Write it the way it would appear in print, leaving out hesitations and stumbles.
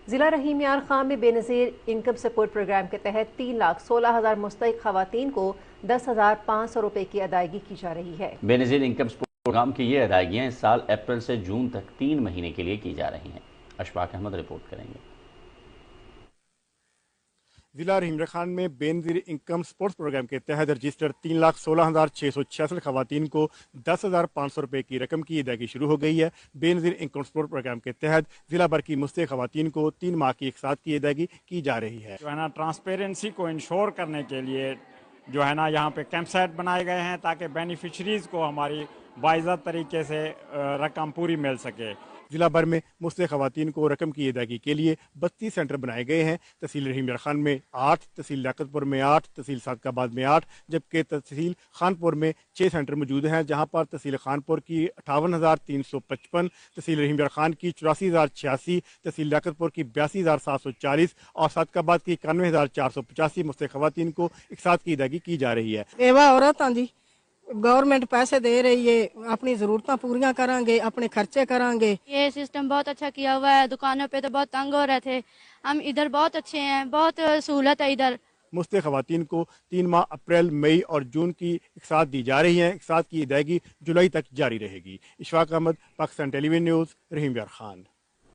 ضلع رحیم یار خان میں بے نظیر انکم سپورٹ پروگرام کے تحت 3,16,000 مستحق خواتین کو 10,500 روپے کی ادائیگی کی جا رہی ہے۔ بے نظیر انکم سپورٹ پروگرام کی یہ ادائیگیاں اس سال اپریل سے جون تک 3 مہینے کے لیے کی جا رہی ہیں۔ اشفاق احمد رپورٹ کریں گے۔ ضلع رحیم یار خان میں بے نظیر انکم سپورٹس پروگرام کے تحت رجسٹر 3,16,666 خواتین کو 10,500 روپے کی رقم کی ادائیگی شروع ہو گئی ہے۔ بے نظیر انکم سپورٹ پروگرام کے تحت ضلع بھر کی مستحق خواتین کو 3 ماہ کی ایک ساتھ کی ادائیگی کی جا رہی ہے۔ ٹرانسپیرنسی کو انشور کرنے کے لیے یہاں پہ کیمپ سائٹ بنائے گئے ہیں تاکہ بینیفیشریز کو ہماری باعزت طریقے سے رقم پوری مل سکے۔ ضلع بھر میں مستحق خواتین کو رقم کی ادائیگی کے لیے 32 سینٹر بنائے گئے ہیں۔ تحصیل رحیم یار خان میں 8، تحصیل لیاقت پور میں 8، تحصیل صادق آباد میں 8، جبکہ تحصیل خانپور میں 6 سینٹر موجود ہیں، جہاں پر تحصیل خانپور کی 58,355، تحصیل رحیم یار خان کی 84,086، تحصیل لیاقت پور کی 82,740 اور صادق آباد کی 91,485 مستحق خواتین کو ایک ساتھ کی ادائیگی کی جا رہی ہے۔ بیوہ عورتاں دی گورنمنٹ پیسے دے رہی ہے، اپنی ضرورتاں پوریاں کریں گے، اپنے خرچے کریں گے۔ یہ سسٹم بہت اچھا کیا ہوا ہے، دکانوں پہ تو بہت تنگ ہو رہے تھے، ہم ادھر بہت اچھے ہیں، بہت سہولت ہے ادھر۔ مستحق خواتین کو 3 ماہ اپریل، مئی اور جون کی ایک ساتھ دی جا رہی ہیں۔ ایک ساتھ کی ادائیگی جولائی تک جاری رہے گی۔ اشفاق احمد، پاکستان ٹیلی ویژن نیوز، رحیم یار خان۔